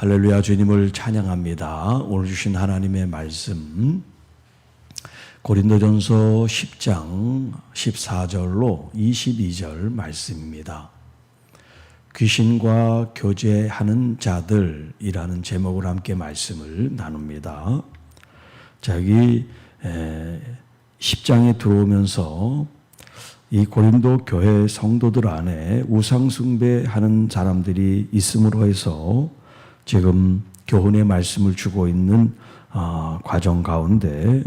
할렐루야, 주님을 찬양합니다. 오늘 주신 하나님의 말씀 고린도전서 10장 14절로 22절 말씀입니다. 귀신과 교제하는 자들이라는 제목으로 함께 말씀을 나눕니다. 자, 여기 10장에 들어오면서 이 고린도 교회 성도들 안에 우상숭배하는 사람들이 있음으로 해서 지금 교훈의 말씀을 주고 있는 과정 가운데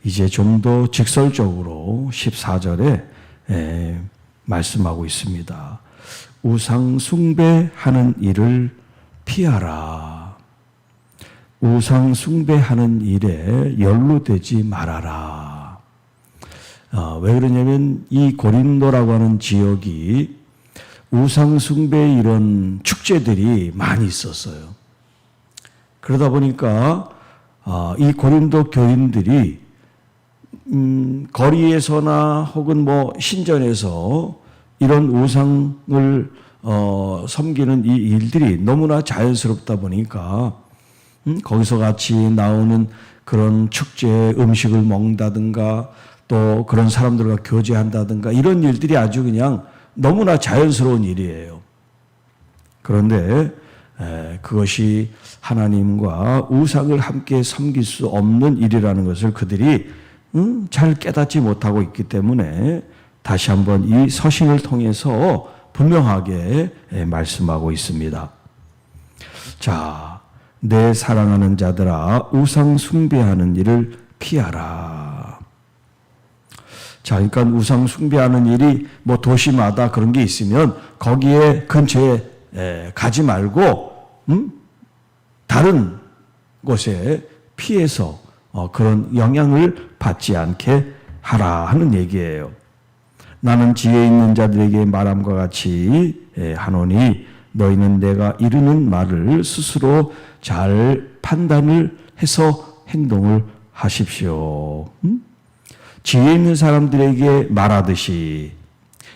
이제 좀 더 직설적으로 14절에 말씀하고 있습니다. 우상숭배하는 일을 피하라. 우상숭배하는 일에 연루되지 말아라. 왜 그러냐면 이 고린도라고 하는 지역이 우상숭배 이런 축제들이 많이 있었어요. 그러다 보니까 이 고린도 교인들이 거리에서나 혹은 뭐 신전에서 이런 우상을 섬기는 이 일들이 너무나 자연스럽다 보니까 거기서 같이 나오는 그런 축제 음식을 먹는다든가 또 그런 사람들과 교제한다든가 이런 일들이 아주 그냥 너무나 자연스러운 일이에요. 그런데 그것이 하나님과 우상을 함께 섬길 수 없는 일이라는 것을 그들이 잘 깨닫지 못하고 있기 때문에 다시 한번 이 서신을 통해서 분명하게 말씀하고 있습니다. 자, 내 사랑하는 자들아, 우상 숭배하는 일을 피하라. 자, 그러니까 우상 숭배하는 일이 뭐 도시마다 그런 게 있으면 거기에 근처에 가지 말고 다른 곳에 피해서 그런 영향을 받지 않게 하라 하는 얘기예요. 나는 지혜 있는 자들에게 말함과 같이 하노니 너희는 내가 이르는 말을 스스로 잘 판단을 해서 행동을 하십시오. 지혜 있는 사람들에게 말하듯이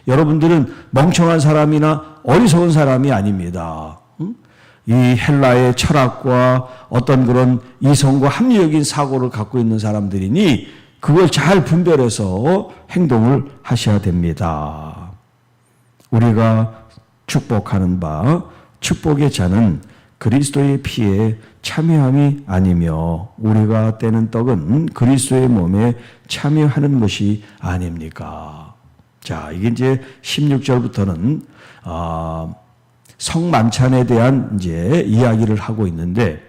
여러분들은 멍청한 사람이나 어리석은 사람이 아닙니다. 이 헬라의 철학과 어떤 그런 이성과 합리적인 사고를 갖고 있는 사람들이니 그걸 잘 분별해서 행동을 하셔야 됩니다. 우리가 축복하는 바 축복의 자는 그리스도의 피에 참여함이 아니며 우리가 떼는 떡은 그리스도의 몸에 참여하는 것이 아닙니까? 자, 이게 이제 16절부터는 성만찬에 대한 이제 이야기를 하고 있는데,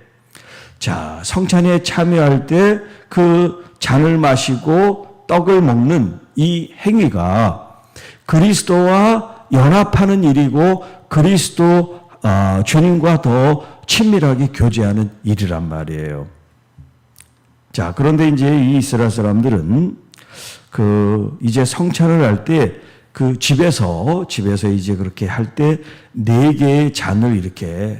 자, 성찬에 참여할 때 그 잔을 마시고 떡을 먹는 이 행위가 그리스도와 연합하는 일이고 그리스도 주님과 더 친밀하게 교제하는 일이란 말이에요. 자, 그런데 이제 이 이스라엘 사람들은 이제 성찬을 할 때 그 집에서 이제 그렇게 할 때 4개의 잔을 이렇게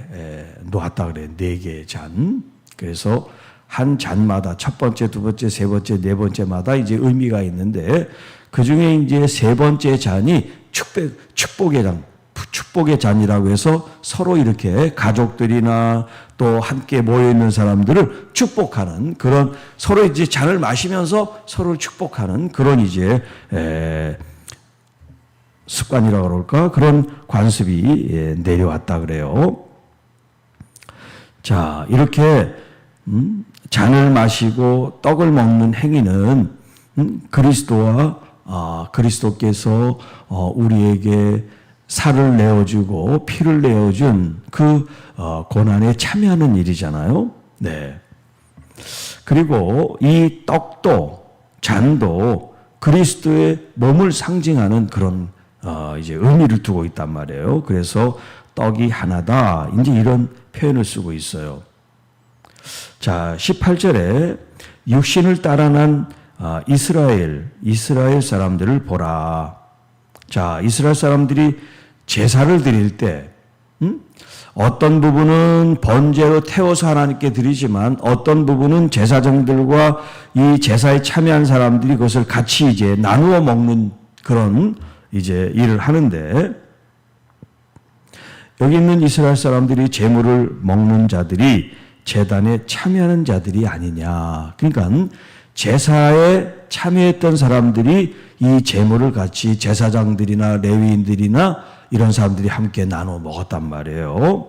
놓았다 그래요. 4개의 잔. 그래서 한 잔마다 첫 번째, 두 번째, 세 번째, 네 번째마다 이제 의미가 있는데 그 중에 이제 세 번째 잔이 축복의 잔이라고 해서 서로 이렇게 가족들이나 또 함께 모여있는 사람들을 축복하는 그런 서로 이제 잔을 마시면서 서로를 축복하는 그런 이제 습관이라고 그럴까? 그런 관습이 내려왔다 그래요. 자, 이렇게 잔을 마시고 떡을 먹는 행위는 그리스도께서 우리에게 살을 내어주고 피를 내어준 그 고난에 참여하는 일이잖아요. 네. 그리고 이 떡도 잔도 그리스도의 몸을 상징하는 그런 이제 의미를 두고 있단 말이에요. 그래서 떡이 하나다. 이제 이런 표현을 쓰고 있어요. 자, 18절에 육신을 따라난 이스라엘 사람들을 보라. 자, 이스라엘 사람들이 제사를 드릴 때 어떤 부분은 번제로 태워서 하나님께 드리지만 어떤 부분은 제사장들과 이 제사에 참여한 사람들이 그것을 같이 이제 나누어 먹는 그런 이제 일을 하는데 여기 있는 이스라엘 사람들이 제물을 먹는 자들이 제단에 참여하는 자들이 아니냐. 그러니까 제사에 참여했던 사람들이 이 제물을 같이 제사장들이나 레위인들이나 이런 사람들이 함께 나눠 먹었단 말이에요.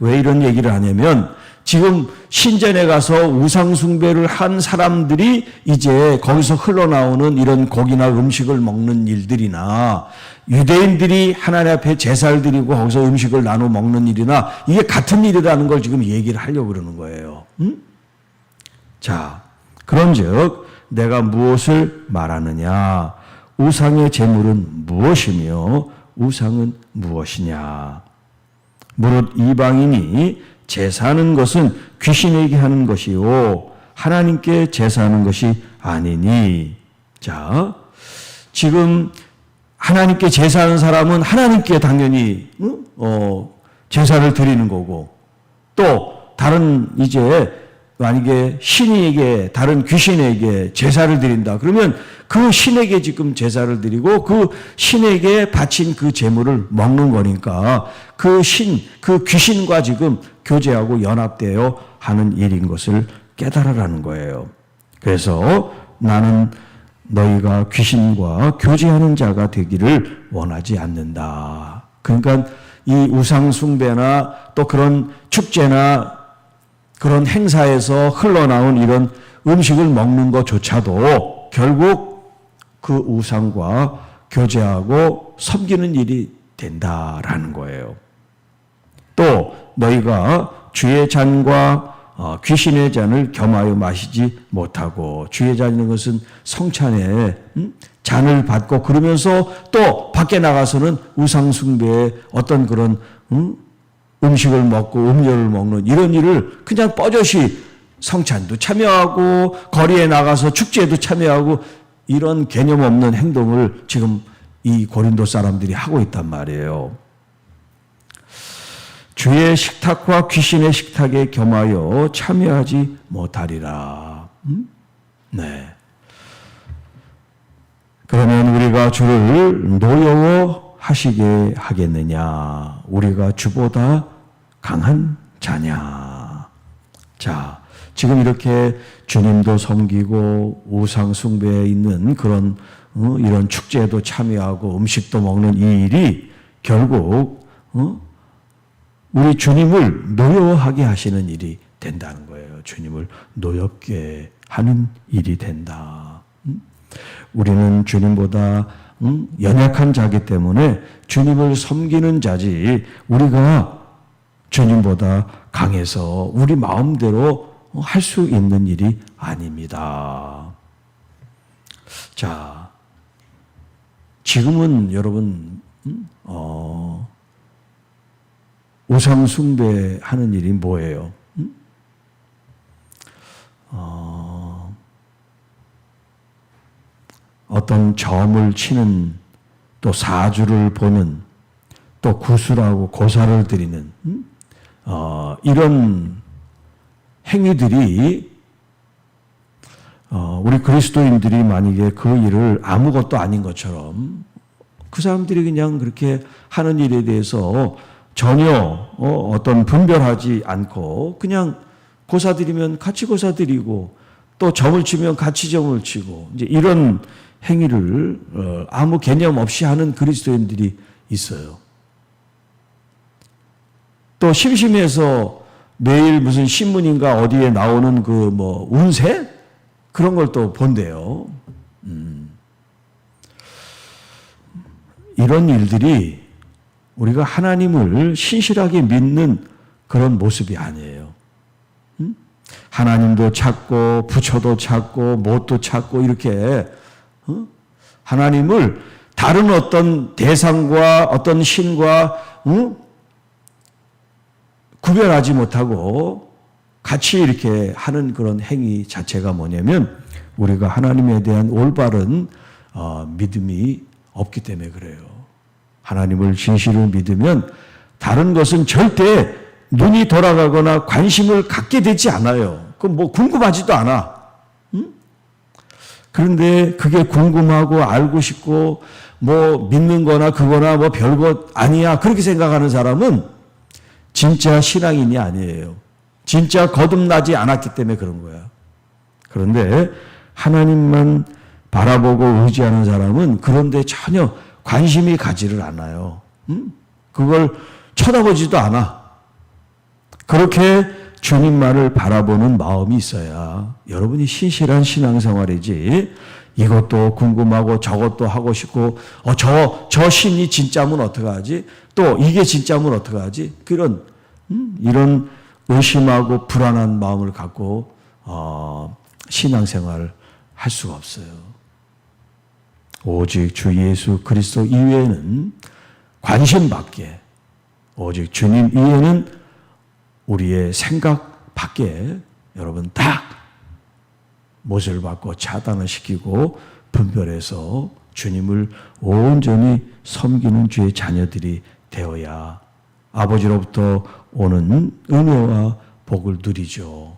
왜 이런 얘기를 하냐면 지금 신전에 가서 우상숭배를 한 사람들이 이제 거기서 흘러나오는 이런 고기나 음식을 먹는 일들이나 유대인들이 하나님 앞에 제사를 드리고 거기서 음식을 나눠 먹는 일이나 이게 같은 일이라는 걸 지금 얘기를 하려고 그러는 거예요. 자, 그런즉 내가 무엇을 말하느냐? 우상의 제물은 무엇이며 우상은 무엇이냐? 무릇 이방인이 제사하는 것은 귀신에게 하는 것이요 하나님께 제사하는 것이 아니니. 자, 지금 하나님께 제사하는 사람은 하나님께 당연히 제사를 드리는 거고, 또 다른 이제 만약에 신에게 다른 귀신에게 제사를 드린다 그러면 그 신에게 지금 제사를 드리고 그 신에게 바친 그 제물을 먹는 거니까 그 귀신과 지금 교제하고 연합되어 하는 일인 것을 깨달으라는 거예요. 그래서 나는 너희가 귀신과 교제하는 자가 되기를 원하지 않는다. 그러니까 이 우상 숭배나 또 그런 축제나 그런 행사에서 흘러나온 이런 음식을 먹는 것조차도 결국 그 우상과 교제하고 섬기는 일이 된다라는 거예요. 또 너희가 주의 잔과 귀신의 잔을 겸하여 마시지 못하고, 주의 잔이라는 것은 성찬에 잔을 받고 그러면서 또 밖에 나가서는 우상 숭배의 어떤 그런 음식을 먹고 음료를 먹는 이런 일을 그냥 뻐젓이 성찬도 참여하고 거리에 나가서 축제에도 참여하고 이런 개념 없는 행동을 지금 이 고린도 사람들이 하고 있단 말이에요. 주의 식탁과 귀신의 식탁에 겸하여 참여하지 못하리라. 네. 그러면 우리가 주를 노여워하시게 하겠느냐? 우리가 주보다 강한 자냐? 자, 지금 이렇게 주님도 섬기고 우상 숭배에 있는 그런 이런 축제에도 참여하고 음식도 먹는 이 일이 결국 우리 주님을 노여워하게 하시는 일이 된다는 거예요. 주님을 노엽게 하는 일이 된다. 우리는 주님보다 연약한 자기 때문에 주님을 섬기는 자지, 우리가 주님보다 강해서 우리 마음대로 할 수 있는 일이 아닙니다. 자, 지금은 여러분 우상 숭배하는 일이 뭐예요? 어떤 점을 치는, 또 사주를 보는, 또 구술하고 고사를 드리는 이런 행위들이 우리 그리스도인들이 만약에 그 일을 아무것도 아닌 것처럼 그 사람들이 그냥 그렇게 하는 일에 대해서 전혀 어떤 분별하지 않고 그냥 고사드리면 같이 고사드리고 또 점을 치면 같이 점을 치고 이제 이런 행위를 아무 개념 없이 하는 그리스도인들이 있어요. 또 심심해서 매일 무슨 신문인가 어디에 나오는 그 뭐 운세 그런 걸 또 본대요. 이런 일들이 우리가 하나님을 신실하게 믿는 그런 모습이 아니에요. 하나님도 찾고 부처도 찾고 못도 찾고 이렇게 하나님을 다른 어떤 대상과 어떤 신과 구별하지 못하고 같이 이렇게 하는 그런 행위 자체가 뭐냐면 우리가 하나님에 대한 올바른 믿음이 없기 때문에 그래요. 하나님을 진실을 믿으면 다른 것은 절대 눈이 돌아가거나 관심을 갖게 되지 않아요. 그건 뭐 궁금하지도 않아. 그런데 그게 궁금하고 알고 싶고 뭐 믿는 거나 그거나 뭐 별거 아니야. 그렇게 생각하는 사람은 진짜 신앙인이 아니에요. 진짜 거듭나지 않았기 때문에 그런 거야. 그런데 하나님만 바라보고 의지하는 사람은 그런데 전혀 관심이 가지를 않아요. 그걸 쳐다보지도 않아. 그렇게 주님만을 바라보는 마음이 있어야 여러분이 신실한 신앙생활이지, 이것도 궁금하고 저것도 하고 싶고 저 신이 진짜면 어떡하지? 또 이게 진짜면 어떡하지? 이런 의심하고 불안한 마음을 갖고 신앙생활을 할 수가 없어요. 오직 주 예수 그리스도 이외에는 관심 밖에, 오직 주님 이외에는 우리의 생각 밖에 여러분 다 못을 받고 차단을 시키고 분별해서 주님을 온전히 섬기는 주의 자녀들이 되어야 아버지로부터 오는 은혜와 복을 누리죠.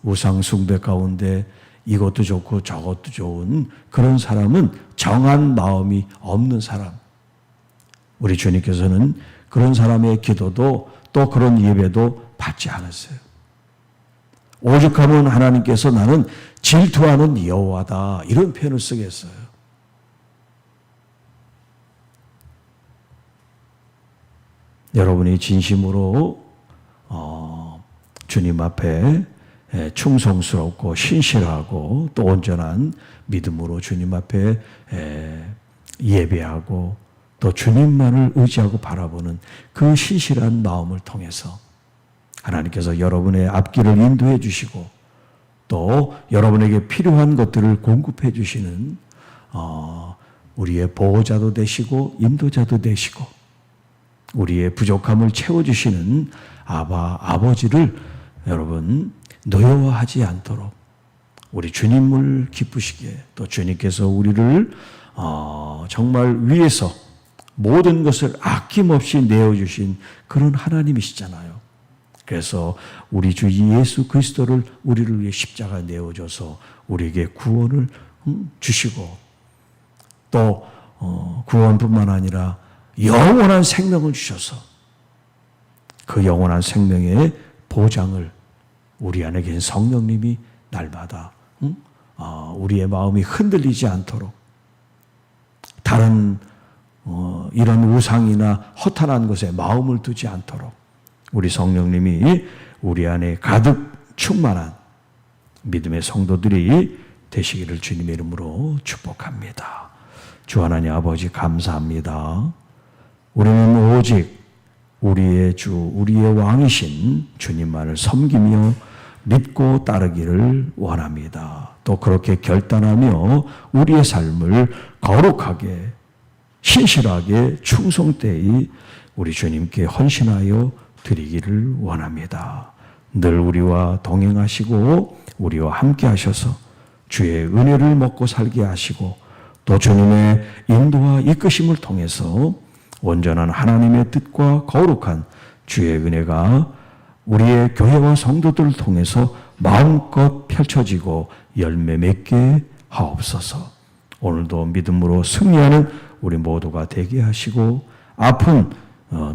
우상 숭배 가운데 이것도 좋고 저것도 좋은 그런 사람은 정한 마음이 없는 사람. 우리 주님께서는 그런 사람의 기도도 또 그런 예배도 받지 않았어요. 오죽하면 하나님께서 나는 질투하는 여호와다 이런 표현을 쓰겠어요. 여러분이 진심으로 주님 앞에 충성스럽고 신실하고 또 온전한 믿음으로 주님 앞에 예배하고 또 주님만을 의지하고 바라보는 그 신실한 마음을 통해서 하나님께서 여러분의 앞길을 인도해 주시고 또 여러분에게 필요한 것들을 공급해 주시는 우리의 보호자도 되시고 인도자도 되시고 우리의 부족함을 채워주시는 아버지를 여러분 노여워하지 않도록 우리 주님을 기쁘시게, 또 주님께서 우리를 정말 위해서 모든 것을 아낌없이 내어주신 그런 하나님이시잖아요. 그래서 우리 주 예수 그리스도를 우리를 위해 십자가 내어줘서 우리에게 구원을 주시고 또 구원뿐만 아니라 영원한 생명을 주셔서 그 영원한 생명의 보장을 우리 안에 계신 성령님이 날마다 우리의 마음이 흔들리지 않도록 다른 이런 우상이나 허탄한 것에 마음을 두지 않도록 우리 성령님이 우리 안에 가득 충만한 믿음의 성도들이 되시기를 주님의 이름으로 축복합니다. 주 하나님 아버지 감사합니다. 우리는 오직 우리의 주, 우리의 왕이신 주님만을 섬기며 믿고 따르기를 원합니다. 또 그렇게 결단하며 우리의 삶을 거룩하게, 신실하게, 충성되이 우리 주님께 헌신하여 드리기를 원합니다. 늘 우리와 동행하시고 우리와 함께 하셔서 주의 은혜를 먹고 살게 하시고 또 주님의 인도와 이끄심을 통해서 온전한 하나님의 뜻과 거룩한 주의 은혜가 우리의 교회와 성도들을 통해서 마음껏 펼쳐지고 열매 맺게 하옵소서. 오늘도 믿음으로 승리하는 우리 모두가 되게 하시고 아픈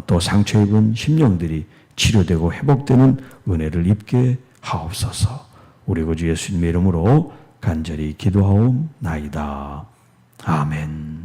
또 상처 입은 심령들이 치료되고 회복되는 은혜를 입게 하옵소서. 우리 구주 예수님의 이름으로 간절히 기도하옵나이다. 아멘.